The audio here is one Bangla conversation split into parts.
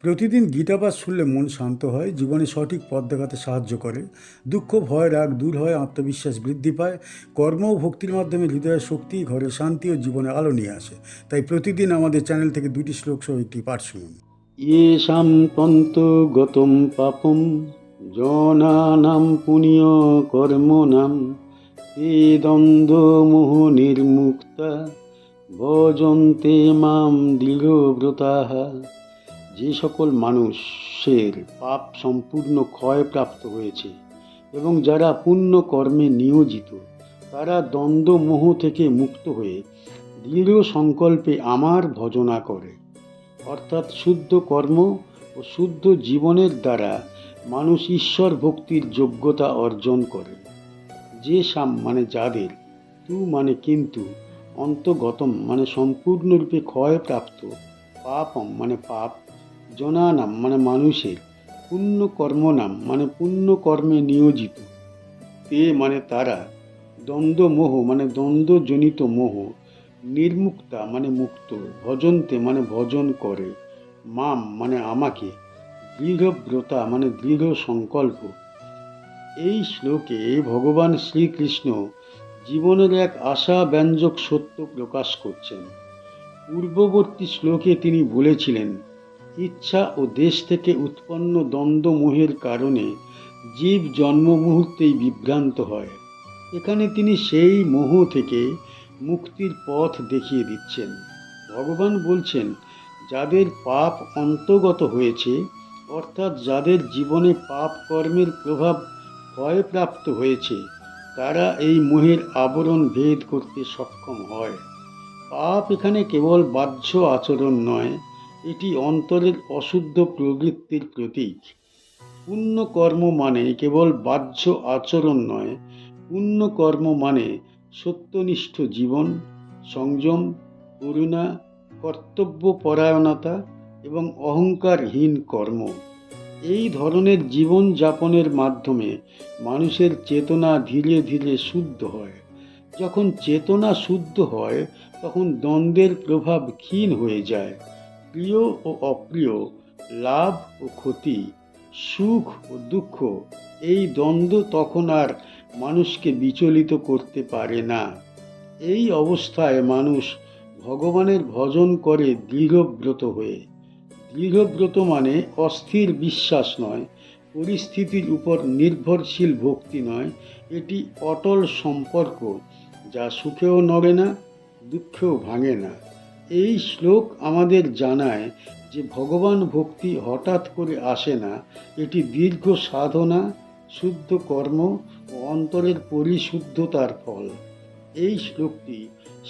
প্রতিদিন গীতাপাঠ শুনলে মন শান্ত হয়, জীবনে সঠিক পথ দেখাতে সাহায্য করে। দুঃখ, ভয়, রাগ দূর হয়, আত্মবিশ্বাস বৃদ্ধি পায়। কর্ম ও ভক্তির মাধ্যমে হৃদয়ের শক্তি, ঘরে শান্তি ও জীবনে আলো নিয়ে আসে। তাই প্রতিদিন আমাদের চ্যানেল থেকে 2টি শ্লোক সহ একটি পাঠ শুনুন। येषां त्वन्तगतं पापं जनानां पुण्यकर्मणां ते দ্বন্দ্বমোহনির্মুক্তা ভজন্তে মাম দৃঢ়ব্রতাঃ। যে সকল মানুষের পাপ সম্পূর্ণ ক্ষয়প্রাপ্ত হয়েছে এবং যারা পুণ্য কর্মে নিয়োজিত, তারা দ্বন্দ্বমোহ থেকে মুক্ত হয়ে দৃঢ় সংকল্পে আমার ভজনা করে। অর্থাৎ শুদ্ধ কর্ম ও শুদ্ধ জীবনের দ্বারা মানুষ ঈশ্বর ভক্তির যোগ্যতা অর্জন করে। যে সাম মানে যাদের, তু মানে কিন্তু, অন্তগতম মানে সম্পূর্ণরূপে ক্ষয়প্রাপ্ত, পাপম মানে পাপ, জনানাম মানে মানুষের, পুণ্য কর্মনাম মানে পুণ্য কর্মে নিয়োজিত, তে মানে তারা, দ্বন্দ্বমোহ মানে দ্বন্দ্বজনিত মোহ, নির্মুক্তা মানে মুক্ত, ভজন্তে মানে ভজন করে, মাম মানে আমাকে, দৃঢ়ব্রতা মানে দৃঢ় সংকল্প। এই শ্লোকে ভগবান শ্রীকৃষ্ণ জীবনের এক আশাব্যঞ্জক সত্য প্রকাশ করছেন। পূর্ববর্তী শ্লোকে তিনি বলেছিলেন, ইচ্ছা ও দেশ থেকে উৎপন্ন দ্বন্দ্বমোহের কারণে জীব জন্ম মুহূর্তেই বিভ্রান্ত হয়। এখানে তিনি সেই মোহ থেকে মুক্তির পথ দেখিয়ে দিচ্ছেন। ভগবান বলছেন, যাদের পাপ অন্তর্গত হয়েছে, অর্থাৎ যাদের জীবনে পাপ কর্মের প্রভাব ক্ষয়প্রাপ্ত হয়েছে, তারা এই মোহের আবরণ ভেদ করতে সক্ষম হয়। পাপ এখানে কেবল বাহ্য আচরণ নয়, এটি অন্তরের অশুদ্ধ প্রবৃত্তির প্রতীক। পুণ্য কর্ম মানে কেবল বাহ্য আচরণ নয়, পুণ্য কর্ম মানে সত্যনিষ্ঠ জীবন, সংযম, করুণা, কর্তব্যপরায়ণতা এবং অহংকারহীন কর্ম। এই ধরনের জীবন যাপনের মাধ্যমে মানুষের চেতনা ধীরে ধীরে শুদ্ধ হয়। যখন চেতনা শুদ্ধ হয়, তখন দ্বন্দ্বের প্রভাব ক্ষীণ হয়ে যায়। প্রিয় ও অপ্রিয়, লাভ ও ক্ষতি, সুখ ও দুঃখ, এই দ্বন্দ্ব তখন আর মানুষকে বিচলিত করতে পারে না। এই অবস্থায় মানুষ ভগবানের ভজন করে দৃঢ়ব্রত হয়ে। দৃঢ়ব্রত মানে অস্থির বিশ্বাস নয়, পরিস্থিতির উপর নির্ভরশীল ভক্তি নয়, এটি অটল সম্পর্ক, যা সুখেও নড়ে না, দুঃখেও ভাঙে না। এই শ্লোক আমাদের জানায় যে ভগবান ভক্তি হঠাৎ করে আসে না, এটি দীর্ঘ সাধনা, শুদ্ধ কর্ম ও অন্তরের পরিশুদ্ধতার ফল। এই শ্লোকটি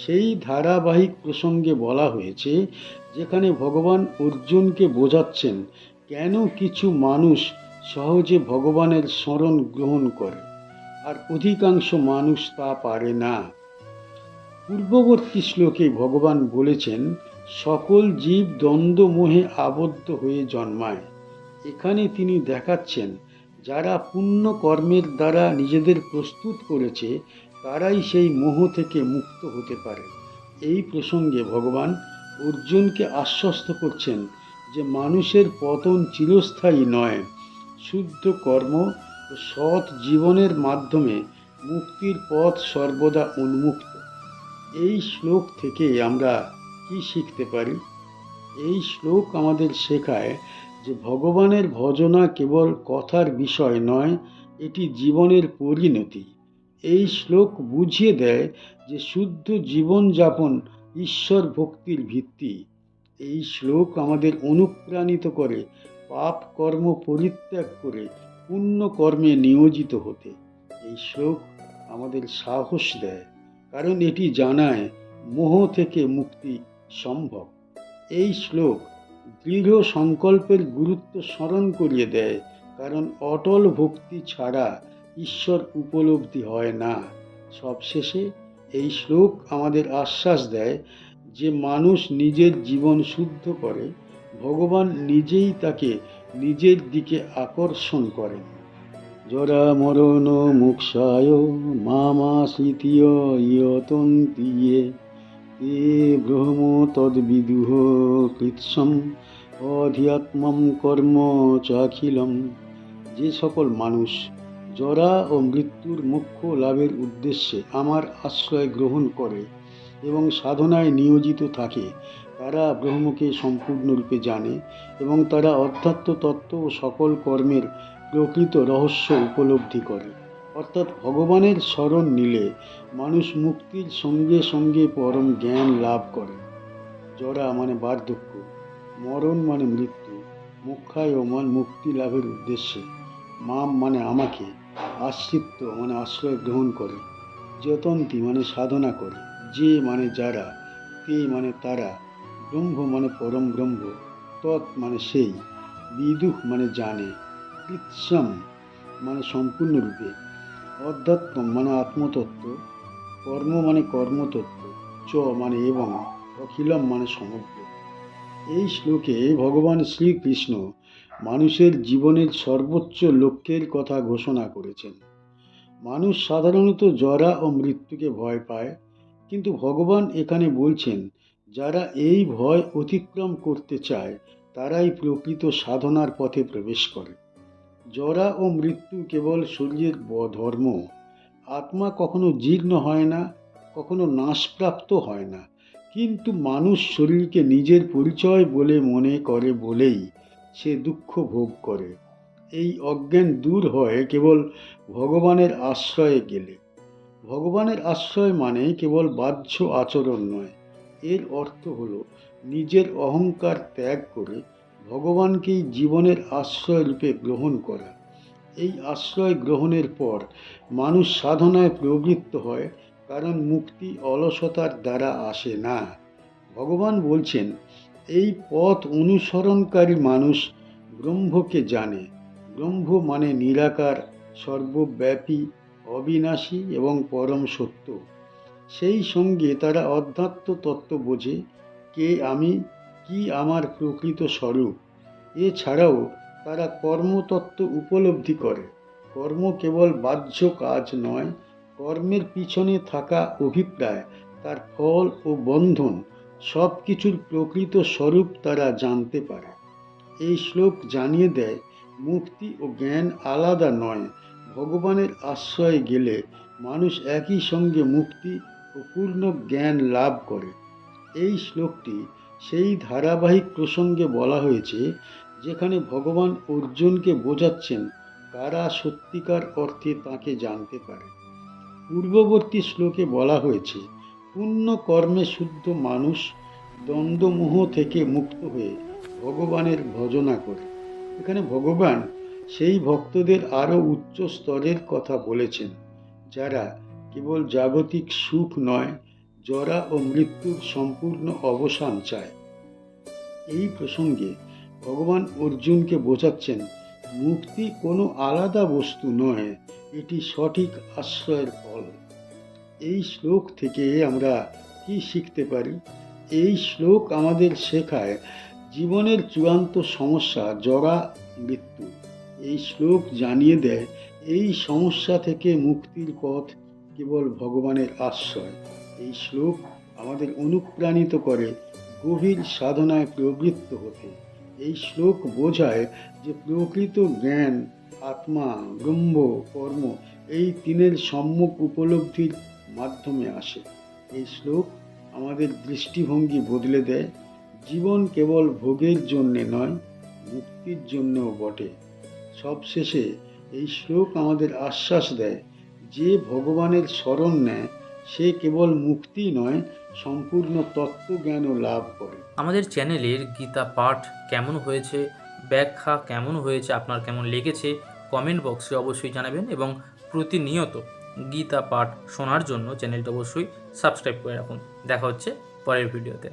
সেই ধারাবাহিক প্রসঙ্গে বলা হয়েছে যেখানে ভগবান অর্জুনকে বোঝাচ্ছেন কেন কিছু মানুষ সহজে ভগবানের শরণ গ্রহণ করে আর অধিকাংশ মানুষ তা পারে না। পূর্ববর্তী শ্লোকে ভগবান বলেছেন, সকল জীব দ্বন্দ্বমোহে আবদ্ধ হয়ে জন্মায়। এখানে তিনি দেখাচ্ছেন, যারা পুণ্য কর্মের দ্বারা নিজেদের প্রস্তুত করেছে, তারাই সেই মোহ থেকে মুক্ত হতে পারে। এই প্রসঙ্গে ভগবান অর্জুনকে আশ্বস্ত করছেন যে মানুষের পতন চিরস্থায়ী নয়, শুদ্ধ কর্ম ও সৎ জীবনের মাধ্যমে মুক্তির পথ সর্বদা উন্মুক্ত। এই শ্লোক থেকে আমরা কি শিখতে পারি? এই শ্লোক আমাদের শেখায় যে ভগবানের ভজনা কেবল কথার বিষয় নয়, এটি জীবনের পরিণতি। এই শ্লোক বুঝিয়ে দেয় যে শুদ্ধ জীবনযাপন ঈশ্বর ভক্তির ভিত্তি। এই শ্লোক আমাদের অনুপ্রাণিত করে পাপ কর্ম পরিত্যাগ করে পুণ্য কর্মে নিয়োজিত হতে। এই শ্লোক আমাদের সাহস দেয়, কারণ এটি জানায় মোহ থেকে মুক্তি সম্ভব। এই শ্লোক দৃঢ় সংকল্পের গুরুত্ব স্মরণ করিয়ে দেয়, কারণ অটল ভক্তি ছাড়া ঈশ্বর উপলব্ধি হয় না। সবশেষে এই শ্লোক আমাদের আশ্বাস দেয় যে মানুষ নিজের জীবন শুদ্ধ করে, ভগবান নিজেই তাকে নিজের দিকে আকর্ষণ করেন। জরা মরণ মোক্ষায় মামাশ্রিতীয় ইয়তন্তি য়ে তে ব্রহ্ম তদ্বিদুঃ কৃৎসম অধ্যাত্মম কর্ম চাখিলম। যে সকল মানুষ জরা ও মৃত্যুর মুখ্য লাভের উদ্দেশ্যে আমার আশ্রয় গ্রহণ করে এবং সাধনায় নিয়োজিত থাকে, তারা ব্রহ্মকে সম্পূর্ণরূপে জানে এবং তারা অধ্যাত্ম তত্ত্ব ও সকল কর্মের প্রকৃত রহস্য উপলব্ধি করে। অর্থাৎ ভগবানের শরণ নিলে মানুষ মুক্তির সঙ্গে সঙ্গে পরম জ্ঞান লাভ করে। জরা মানে বার্ধক্য, মরণ মানে মৃত্যু, মুখ্যায় মানে মুক্তি লাভের উদ্দেশ্যে, মাম মানে আমাকে, আশ্রিত্য মানে আশ্রয় গ্রহণ করে, যতন্তি মানে সাধনা করে, যে মানে যারা, তে মানে তারা, ব্রহ্ম মানে পরম ব্রহ্ম, তৎ মানে সেই, বিদুঃ মানে জানে, কৃৎসম মানে সম্পূর্ণরূপে, অধ্যাত্ম মানে আত্মতত্ত্ব, কর্ম মানে কর্মতত্ত্ব, চ মানে এবং, অখিলম মানে সমগ্র। এই শ্লোকে ভগবান শ্রীকৃষ্ণ মানুষের জীবনের সর্বোচ্চ লক্ষ্যের কথা ঘোষণা করেছেন। মানুষ সাধারণত জরা ও মৃত্যুকে ভয় পায়, কিন্তু ভগবান এখানে বলছেন যারা এই ভয় অতিক্রম করতে চায় তারাই প্রকৃত সাধনার পথে প্রবেশ করে। জরা ও মৃত্যু কেবল শরীরের ধর্ম। আত্মা কখনো জীর্ণ হয় না, কখনো নাশপ্রাপ্ত হয় না, কিন্তু মানুষ শরীরকে নিজের পরিচয় বলে মনে করে বলেই সে দুঃখ ভোগ করে। এই অজ্ঞান দূর হয় কেবল ভগবানের আশ্রয়ে গেলে। ভগবানের আশ্রয় মানে কেবল বাহ্য আচরণ নয়, এর অর্থ হলো নিজের অহংকার ত্যাগ করে ভগবানকেই জীবনের আশ্রয় রূপে গ্রহণ করা। এই আশ্রয় গ্রহণের পর মানুষ সাধনায় প্রবৃত্ত হয়, কারণ মুক্তি অলসতার দ্বারা আসে না। ভগবান বলছেন এই পথ অনুসরণকারী মানুষ ব্রহ্মকে জানে। ব্রহ্ম মানে নিরাকার, সর্বব্যাপী, অবিনাশী এবং পরম সত্য। সেই সঙ্গে তারা অধ্যাত্ম তত্ত্ব বোঝে, কে আমি, কি আমার প্রকৃত স্বরূপ। এছাড়াও তারা কর্মতত্ত্ব উপলব্ধি করে। কর্ম কেবল বাহ্য কাজ নয়, কর্মের পিছনে থাকা অভিপ্রায়, তার ফল ও বন্ধন সব কিছুর প্রকৃত স্বরূপ তারা জানতে পারে। এই শ্লোক জানিয়ে দেয় মুক্তি ও জ্ঞান আলাদা নয়। ভগবানের আশ্রয়ে গেলে মানুষ একই সঙ্গে মুক্তি ও পূর্ণ জ্ঞান লাভ করে। এই শ্লোকটি সেই ধারাবাহিক প্রসঙ্গে বলা হয়েছে যেখানে ভগবান অর্জুনকে বোঝাচ্ছেন কারা সত্যিকার অর্থে তাকে জানতে পারে। পূর্ববর্তী শ্লোকে বলা হয়েছে পুণ্য কর্মে শুদ্ধ মানুষ দ্বন্দ্বমোহ থেকে মুক্ত হয়ে ভগবানের ভজনা করে। এখানে ভগবান সেই ভক্তদের আরও উচ্চ স্তরের কথা বলেছেন, যারা কেবল জাগতিক সুখ নয়, জরা ও মৃত্যুর সম্পূর্ণ অবসান চায়। এই প্রসঙ্গে ভগবান অর্জুনকে বোঝাচ্ছেন মুক্তি কোনো আলাদা বস্তু নয়, এটি সঠিক আশ্রয়ের ফল। এই শ্লোক থেকে আমরা কি শিখতে পারি? এই শ্লোক আমাদের শেখায় জীবনের চূড়ান্ত সমস্যা জরা, মৃত্যু। এই শ্লোক জানিয়ে দেয় এই সমস্যা থেকে মুক্তির পথ কেবল ভগবানের আশ্রয়। এই শ্লোক আমাদের অনুপ্রাণিত করে গভীর সাধনায় প্রবৃত্ত হতে। এই শ্লোক বোঝায় যে প্রকৃত জ্ঞান আত্মা, ব্রহ্ম, কর্ম এই তিনের সম্যক উপলব্ধির মাধ্যমে আসে। এই শ্লোক আমাদের দৃষ্টিভঙ্গি বদলে দেয়। জীবন কেবল ভোগের জন্যে নয়, মুক্তির জন্যও বটে। সবশেষে এই শ্লোক আমাদের আশ্বাস দেয় যে ভগবানের শরণ নেয় সে কেবল মুক্তি নয়, সম্পূর্ণ তত্ত্বজ্ঞানও লাভ করে। আমাদের চ্যানেলের গীতা পাঠ কেমন হয়েছে, ব্যাখ্যা কেমন হয়েছে, আপনার কেমন লেগেছে কমেন্ট বক্সে অবশ্যই জানাবেন এবং প্রতিনিয়ত গীতা পাঠ শোনার জন্য চ্যানেলটা অবশ্যই সাবস্ক্রাইব করে রাখুন। দেখা হচ্ছে পরের ভিডিওতে।